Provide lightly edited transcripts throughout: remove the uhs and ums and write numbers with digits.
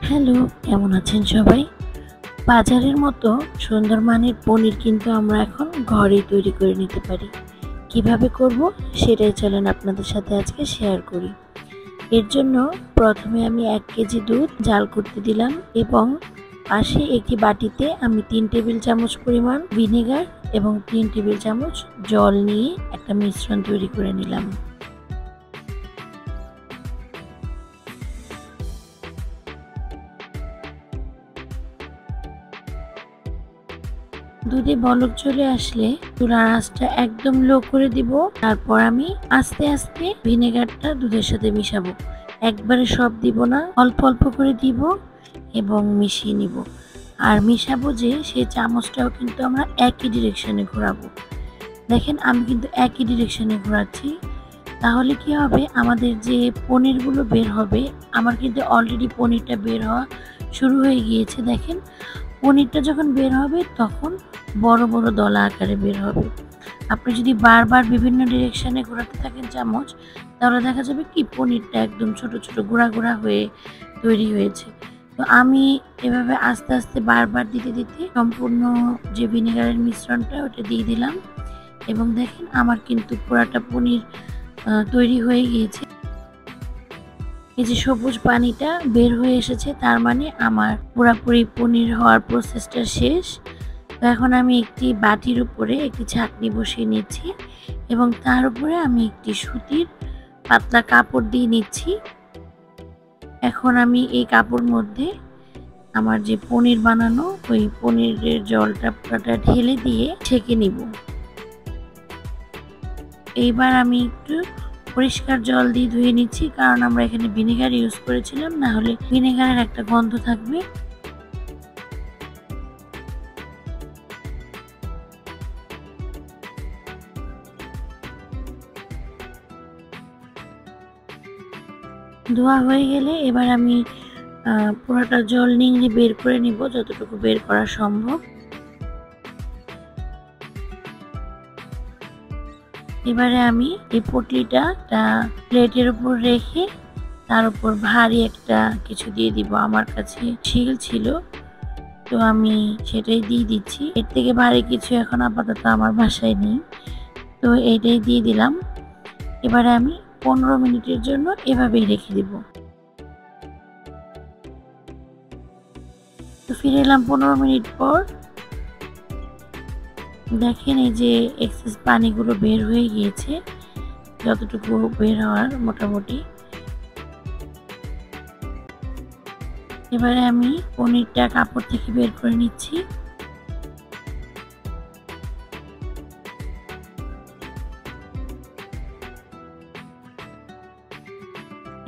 Hello, কেমন আছেন সবাই? বাজারের মতো সুন্দর মানের পনির কিন্তু আমরা এখন ঘরেই তৈরি করে নিতে পারি। কিভাবে করব সেটাই চলেন আপনাদের সাথে আজকে শেয়ার করি। এর জন্য প্রথমে আমি ১ কেজি দুধ জাল করতে দিলাম এবং পাশে একটি বাটিতে আমি ৩ টেবিল চামচ পরিমাণ ভিনেগার এবং ৩ টেবিল চামচ জল নিয়ে একটা মিশ্রণ তৈরি করে নিলাম। দুধে বলক চলে আসলে চুলার আঁচটা একদম লো করে দিব। তারপর আমি আস্তে আস্তে ভিনেগারটা দুধের সাথে মিশাবো। একবারে সব দিব না, অল্প অল্প করে দিব এবং মিশিয়ে নিব। আর মিশাবো যে সেই চামচটাও কিন্তু আমরা একই ডিরেকশনে ঘোরাবো। দেখেন আমি কিন্তু একই ডিরেকশনে ঘোরাচ্ছি। তাহলে কি হবে, আমাদের যে পনিরগুলো বের হবে, আমার কিন্তু অলরেডি পনিরটা বের হওয়া শুরু হয়ে গিয়েছে। দেখেন পনিরটা যখন বের হবে তখন বড় বড় দলা আকারে বের হবে। আপনি যদি বারবার বিভিন্ন ডিরেকশনে ঘোরাতে থাকেন চামচ, তাহলে দেখা যাবে কি পনিরটা একদম ছোট ছোট গুঁড়া গুঁড়া হয়ে তৈরি হয়েছে। তো আমি এভাবে আস্তে আস্তে বারবার দিতে দিতে সম্পূর্ণ যে ভিনেগারের মিশ্রণটা ওটা দিয়ে দিলাম এবং দেখেন আমার কিন্তু পুরাটা পনির তৈরি হয়ে গিয়েছে। এই যে সবুজ পানিটা বের হয়ে এসেছে, তার মানে আমার পুরোপুরি পনির হওয়ার প্রসেসটা শেষ। তো এখন আমি একটি বাটির উপরে একটি ছাঁকনি বসিয়ে নিচ্ছি এবং তার উপরে আমি একটি সুতির পাতলা কাপড় দিয়ে নিচ্ছি। এখন আমি এই কাপড়ের মধ্যে আমার যে পনির বানানো ওই পনিরের জলটা পুরোটা ঢেলে দিয়ে ছেঁকে নিব। এইবার আমি একটু পরিষ্কার জল দিয়ে ধুয়ে নিচ্ছি, কারণ আমরা এখানে ভিনেগার ইউজ করেছিলাম, না হলে ভিনেগারের একটা গন্ধ থাকবে। ধোয়া হয়ে গেলে এবার আমি পুরোটা জল নিংড়ে বের করে নিব, যতটুকু বের করা সম্ভব। এবারে আমি এই পটলিটা প্লেটের উপর রেখে তার উপর ভারী একটা কিছু দিয়ে দিব। আমার কাছে শিল ছিল, তো আমি সেটাই দিয়ে দিচ্ছি। এর থেকে ভারী কিছু এখন আপাতত আমার বাসায় নেই, তো এইটাই দিয়ে দিলাম। এবারে আমি 15 মিনিটের জন্য এভাবেই রেখে দিব। তো ফিরে এলাম 15 মিনিট পর। দেখেন এই যে এক্সেস পানিগুলো বের হয়ে গিয়েছে, যতটুকু বের হওয়ার মোটামুটি। এবারে আমি পনিরটা কাপড় থেকে বের করে নিচ্ছি।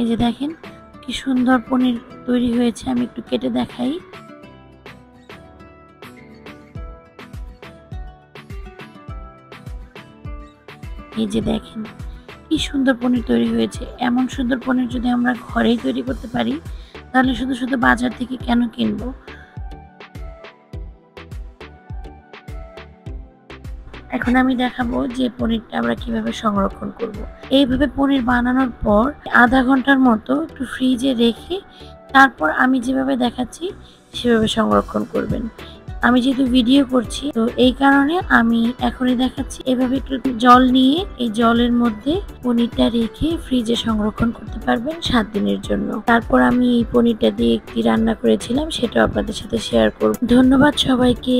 এই যে দেখেন কি সুন্দর পনির তৈরি হয়েছে, আমি একটু কেটে দেখাই। এই যে দেখেন কি সুন্দর পনির তৈরি হয়েছে। এমন সুন্দর পনির যদি আমরা ঘরেই তৈরি করতে পারি, তাহলে শুধু শুধু বাজার থেকে কেন কিনবো। এখন আমি দেখাবো যে পনিরটা আমরা কিভাবে সংরক্ষণ করব। এইভাবে পনির বানানোর পর আধা ঘন্টার মতো একটু ফ্রিজে রেখে তারপর আমি যেভাবে দেখাচ্ছি সেভাবে সংরক্ষণ করবেন। আমি যেহেতু ভিডিও করছি, তো এই কারণে আমি এখনই দেখাচ্ছি। এভাবে একটু জল নিয়ে এই জলের মধ্যে পনিরটা রেখে ফ্রিজে সংরক্ষণ করতে পারবেন 7 দিনের জন্য। তারপর আমি এই পনিরটা দিয়ে একটি রান্না করেছিলাম, সেটাও আপনাদের সাথে শেয়ার করব। ধন্যবাদ সবাইকে।